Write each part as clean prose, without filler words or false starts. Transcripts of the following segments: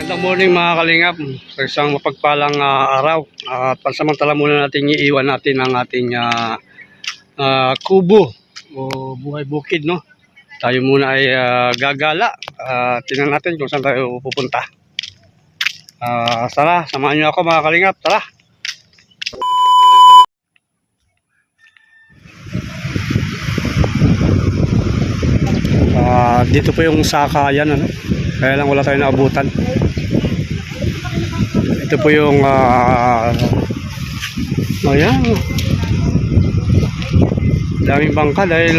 Magandang morning mga kalingap. Sa isang mapagpalang araw. Pansamantala muna natin iiwan natin ang ating kubo o buhay bukid, no? Tayo muna ay gagala. Tingnan natin kung saan tayo pupunta. Tara, samahan nyo ako mga kalingap. Tara! Dito po yung sakayan, ano? Kaya lang wala tayong naabutan. Ito po yung ayan, daming bangka dahil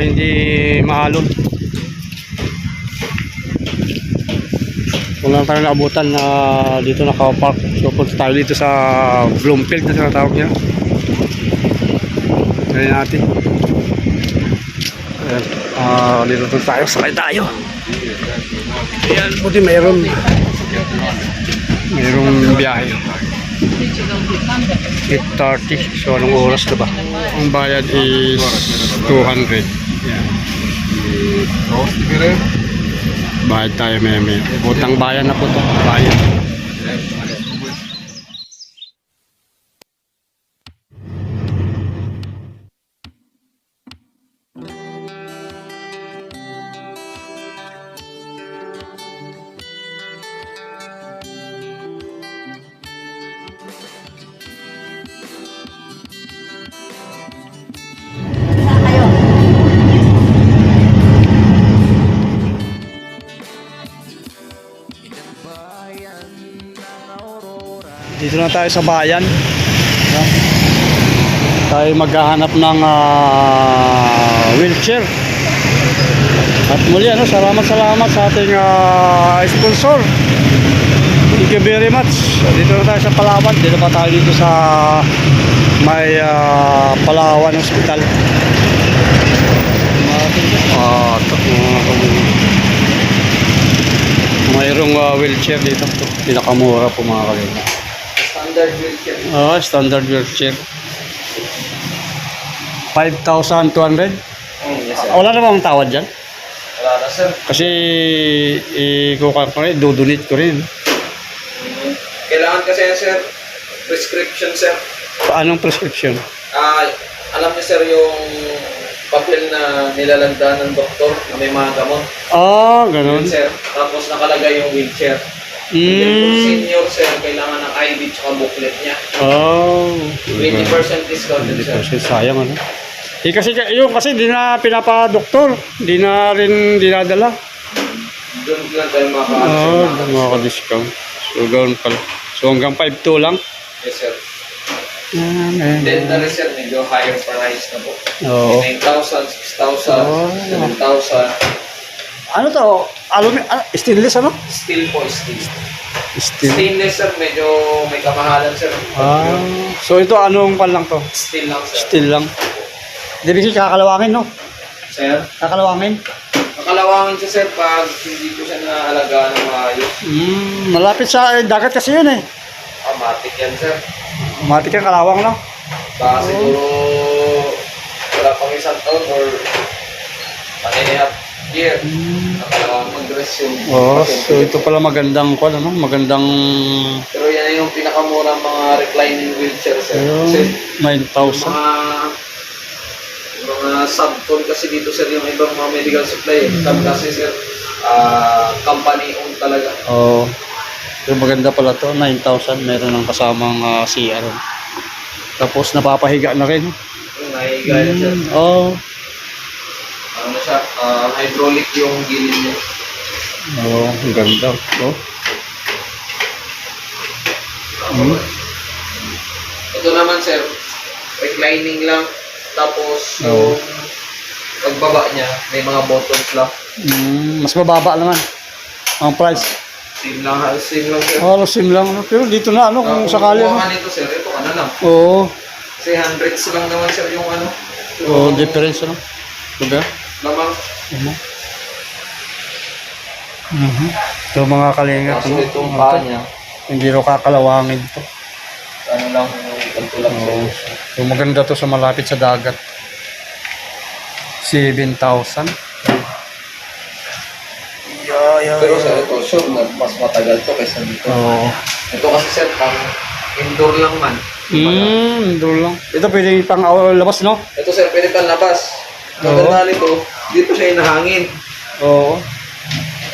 hindi maalon. Wala tayong naabutan na dito nakapark. So punta tayo dito sa Bloomfield na tinatawag niya. Ayan natin. Ayan, dito tayo, sakay tayo. Ayan, buti mayroong biyahe. 8:30. So anong oras na ba? Ang bayad is 200. Ayan. Bayad tayo may. Utang bayan na po ito. Bayan. Dito na tayo sa bayan. Tayo maghahanap ng wheelchair. At muli salamat sa ating sponsor. Thank you very much. Dito na tayo sa Palawan. Dito pa tayo dito sa may Palawan Hospital. Mayroong wheelchair dito. Pinakamura po mga kalina. Standard wheelchair. Standard wheelchair. 5,200. Yes, sir. Wala na bang tawad dyan? Wala na, sir. Kasi ikukuha ko rin, dodonate ko rin. Kailangan kasi yan, sir. Prescription, sir. Anong prescription? Alam niyo, sir, yung papel na nilalagda ng doktor na may mga gamot. Ganun. Yun, sir. Tapos nakalagay yung wheelchair. Yung senior, sir, kailangan ng ID tsaka booklet niya. 20% discount din, sir. 20% sayang, ano? Kasi di na pinapa-doktor. Di na rin dinadala. Doon lang tayo makaka-discount. Makaka-discount. So, gawin pala. So, hanggang 5,200 lang. Yes, sir. Dental, sir, medyo higher price na po. 9,000, 6,000, 7,000. Ano to? Stainless, ano? Steel po, steel. Stainless, sir, medyo may kamahalan, sir. So ito anong pan lang to? Steel lang, sir. Steel lang. Hindi kasi kakalawangin, no? Sir? Kakalawangin? Kakalawangan siya, sir, pag hindi ko siya naalagaan ng maayos. Malapit sa dagat kasi yun eh. Matik yan, sir. Matik yung kalawang lang. Baka siguro wala pang isang taon or paninihap year. Nakalawang mag-dress yung So ito pala magandang magandang. Pero yan yung pinakamurang mga reclining wheelchair, sir. Kasi 9,000. mga subcon kasi dito, sir, yung ibang mga medical supply. Kasi, sir, company owned talaga. So maganda pala to, 9,000. Meron ng kasamang CR. Tapos napapahiga na rin. Nahihiga yan, sir. Ano siya, hydraulic yung gilid niya. Ang ganda. Ito naman, sir, reclining lang. Tapos yung pagbaba niya, may mga buttons lang. Mas mababa naman ang price. Same lang, sir. Sim lang. Pero dito na kung sakali. Kung nito, sir, ito ka na lang. Kasi hundreds lang naman, sir, yung Difference, ano? Diba? Lamang. Ito mga kalingap. Kaso itong paa niya, hindi ro kakalawangin to. ano lang, yung lang, sir. So maganda to sa malapit sa dagat. 7,000. Pero, sir, ito, sure na mas matagal to kaysa dito. Oo. Ito kasi sir, pang indoor lang man. Doon lang. Ito pwede pang labas, no? Ito sir, pwede pang labas. Maganda nito, dito siya inahangin. Oo.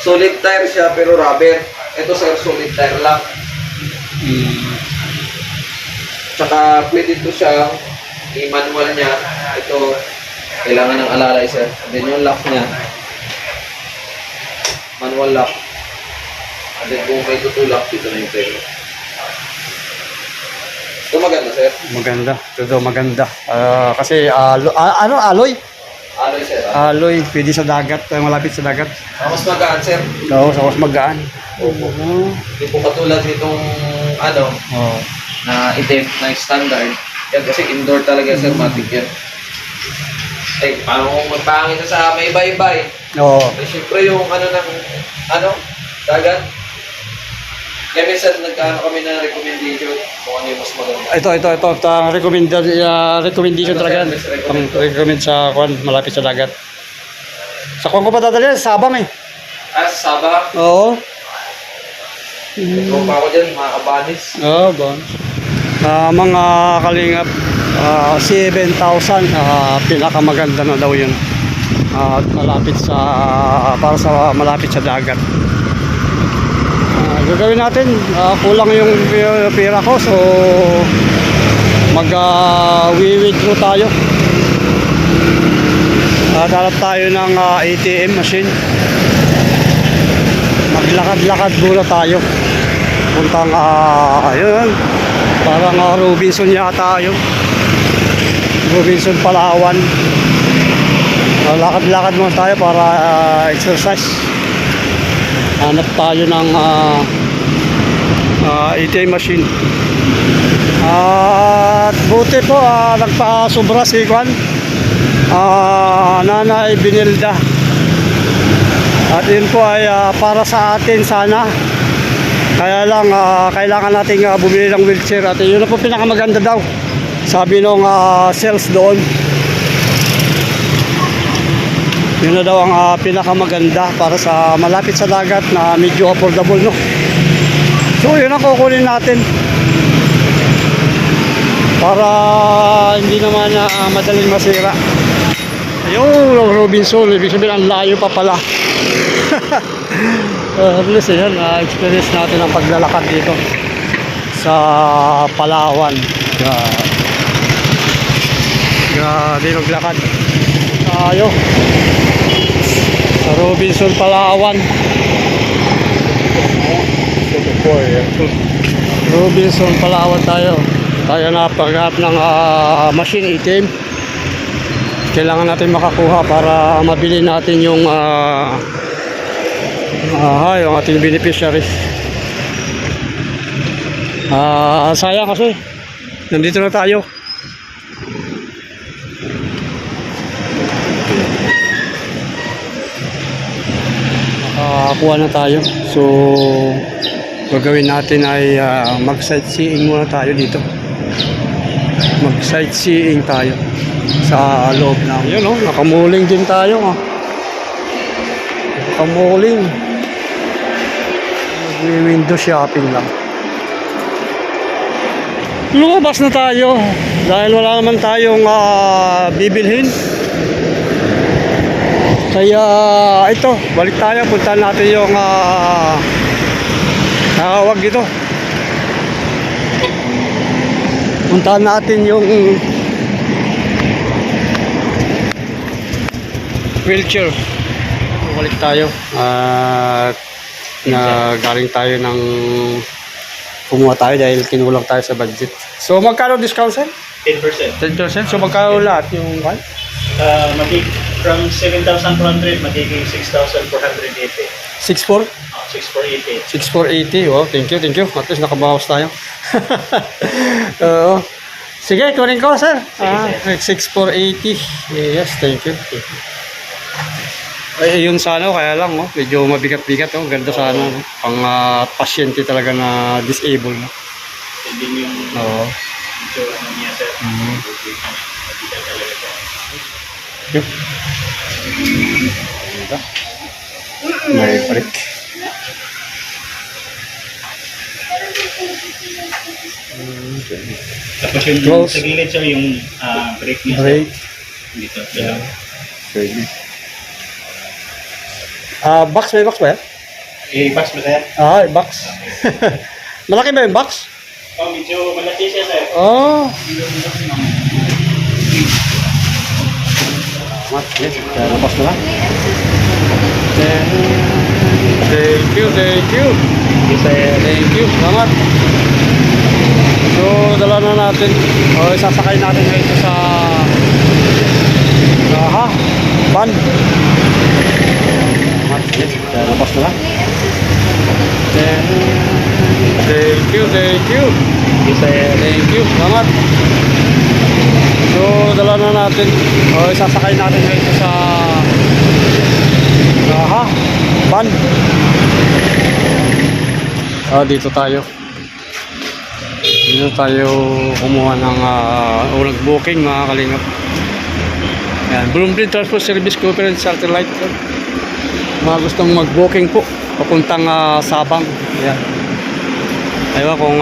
Solid tire siya pero rubber. Ito sir, solid tire lang. Tsaka pwede to siya i-manual niya. Ito, kailangan ng alalay sir. And then yung lock niya, manual lock. And then kung may tutulak, dito na yung tayo. Ito maganda sir. Maganda. Ito maganda. Kasi ano, alloy? Alloy sir. Alloy, pwede sa dagat, malapit sa dagat. Mas magaan sir. Oo, sa mas magaan. Opo. Hindi po katulad nitong ano, Oo. na itim, na standard. Yan kasi indoor talaga sir, matik yan. Eh, paano kung magpangit sa may baybay? Oo. Eh, syempre yung dagat. Kaya minsan nagkaano kami ng recommendation kung ano yung mas maganda. Ito. Ang recommendation talaga yan. Ang recommend sa malapit sa dagat. Sa ko pa dadali, sa Sabang eh. Sa Sabah, Oo. tropa ko dyan, mga kabanis. Oo, bon. Mga kalingap, 7,000, pinakamaganda na daw yun. At malapit malapit sa dagat. Gagawin natin, kulang yung pera ko, so mag-withdraw tayo. Hanap tayo ng ATM machine. Maglakad-lakad muna tayo. Puntang ayun, parang Robinson yata yun. Robinson Palawan. Lakad-lakad muna tayo para exercise. Hanap tayo ng ATM machine. At buti po nagpa-sobra si Kwan, Nanay Binilda. At yun po ay para sa atin sana. Kaya lang kailangan nating bumili ng wheelchair. At yun na po pinakamaganda daw, sabi nung sales doon. Yun na daw ang pinakamaganda para sa malapit sa dagat na medyo affordable, no? So yun ang kukunin natin para hindi naman madaling masira. Ayun, Robinson, ibig sabihin ang layo pa pala. At least yan, experience natin ang paglalakad dito sa Palawan. Grabe maglakad tayo sa Robinson Palawan. Robinson Palawan tayo na paghanap ng machine ATM. Kailangan natin makakuha para mabili natin yung yung ating beneficiaries. Sayang kasi nandito na tayo. Kuha na tayo. So gagawin natin ay mag-sightseeing muna tayo dito. Mag-sightseeing tayo sa loob ng yun, oh, nakamuling din tayo, oh. Nakamuling. Window shopping lang. Lumabas na tayo dahil wala naman tayong bibilhin. Kaya ito, balik tayo, puntahan natin yung tawag dito. Puntahan natin yung wheelchair. Balik tayo at galing tayo ng kumuha tayo dahil kinulang tayo sa budget. So magkano discount, sir? 10%. 10%. So magkano lahat yung one? From 7,400, magiging 6,480. 6,400? 6,480. 6,480. Wow, thank you. At least nakabawas tayo. Oo. Sige, kunin ko, sir. 6,480. Yes, thank you. Ay, yun sana, kaya lang, oh, medyo mabigat-bigat, oh. Ganda sana, no? Pang pasyente talaga na disabled, no? And then yung Oo. medyo ano niya, sir. Mabigat talaga siya. Yun. Ganda. May break. Tapos yung Close. sa gilid sir, yung brake niya. sir. Brake. Dito. Yeah. Pwede. Box, may box ba yan? I-box mo sir? Box. Malaki ba yung box? Oh, medyo malaki siya sir. Oh. Yes, labas na lang. Thank you, thank you. Thank you, salamat. So, dala na natin. Sasakay natin ngayon sa van. Yes, labas na lang. Thank you, thank you. Thank you, salamat. So, dala na natin. Sasakay natin ngayon sa van. Dito tayo. Dito tayo kumuha ng unang booking, mga kalingap. Yan, Bloomfield Transport Service Corporate Satellite. Mga gustong mag-booking po papuntang Sabang. Yan. Ayun kung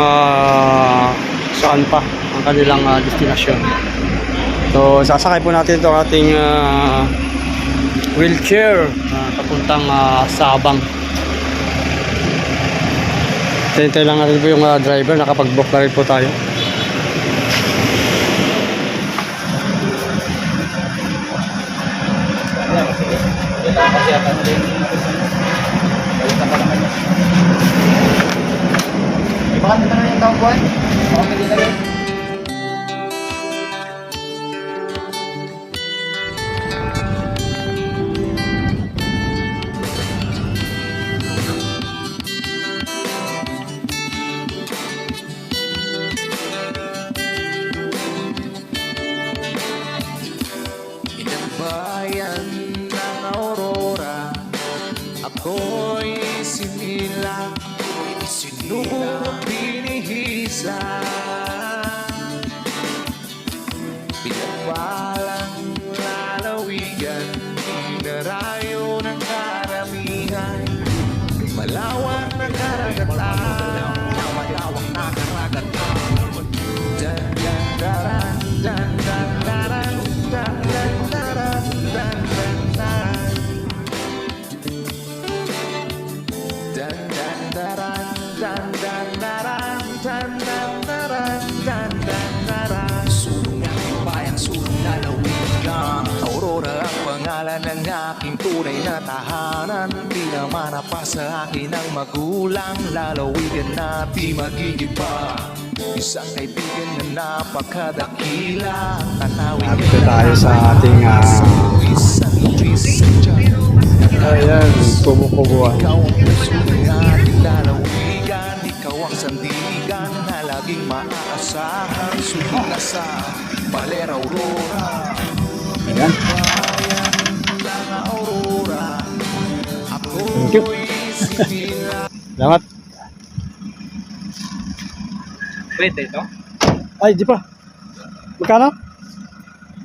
saan pa ang kanilang destinasyon. So, sasakay po natin itong ating wheelchair papuntang Sabang. Hintay lang natin po yung driver, nakapag-book na rin po tayo. Baka dito na yung taong buwan. Baka pwede na rin. Bayan ng Aurora, ako'y sinilang, sinubok binihisa. Pinagpalang lalawigan, inarayo ng karamihan, malawak na karagatan, malawak na karagatan. Dan dan daran, dan dan daran, dan dan daran, dan dan daran, dan dan daran, dan dan daran, dan dan daran, dan dan daran. Sulong aking bayang, sulong lalawigan, Aurora ang pangalan ng aking tunay na tahanan. Di naman pa sa akin ang magulang, lalawigan na di magigiba. Isang kaibigan na napakadakila, tanawin Dito tayo sa ating ayan, kubo-kubuan. ikaw ang puso ng ating lalawigan, ikaw ang sandigan na laging maaasahan. Sulit na sa Balera Aurora, Ayan. bayan ng Aurora, Thank you. ako'y sinilang. Salamat. Pwede ito? Ay, di pa. Magkano?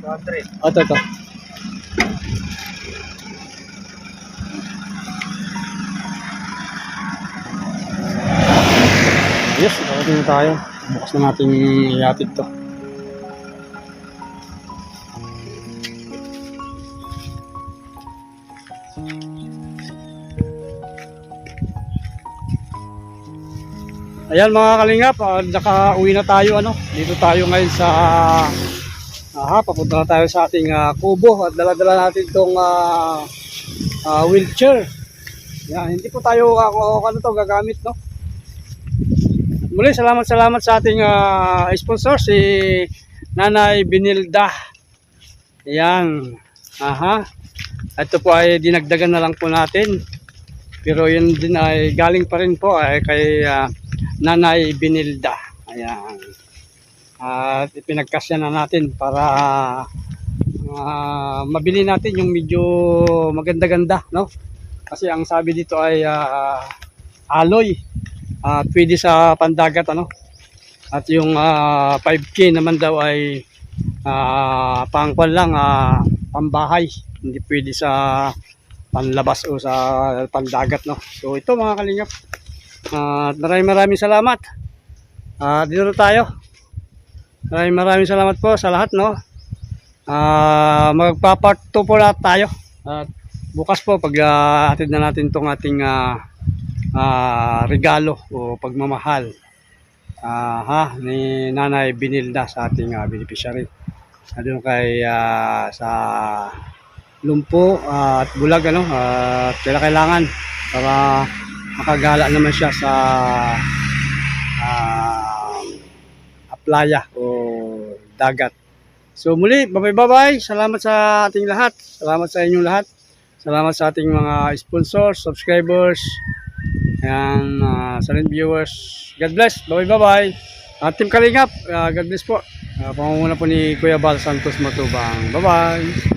200. Ito. Yes, nakarating na tayo. Bukas na natin ihatid to. Ayan mga kalingap, nakauwi na tayo. Dito tayo ngayon sa papunta na tayo sa ating kubo at dala-dala natin itong wheelchair. Yan, hindi po tayo gagamit, no? At muli, salamat sa ating sponsor, si Nanay Binilda. Yan. Ito po ay dinagdagan na lang po natin. Pero yun din ay galing pa rin po ay kay Nanay Binilda. Ayan. At ipinagkasya na natin para mabili natin yung medyo maganda-ganda, no? Kasi ang sabi dito ay alloy. Pwede sa pandagat, ano? At yung 5K naman daw ay pangkwan lang, pambahay. Hindi pwede sa panlabas o sa pandagat, no? So ito mga kalingap. Maraming salamat. Dito na tayo. Maraming salamat po sa lahat, no. Magpa-part 2 po lahat tayo. At bukas po pag atid na natin tong ating regalo o pagmamahal ni Nanay Binilda sa ating beneficiary. Doon kay sa Lumpo at Bulag, ano, at kailangan para makagala naman siya sa playa o dagat. So muli, bye-bye. Salamat sa ating lahat. Salamat sa inyong lahat. Salamat sa ating mga sponsors, subscribers, and silent viewers. God bless. Bye-bye. Team Kalingap, God bless po. Pangunguna po ni Kuya Bal Santos Matubang. Bye-bye.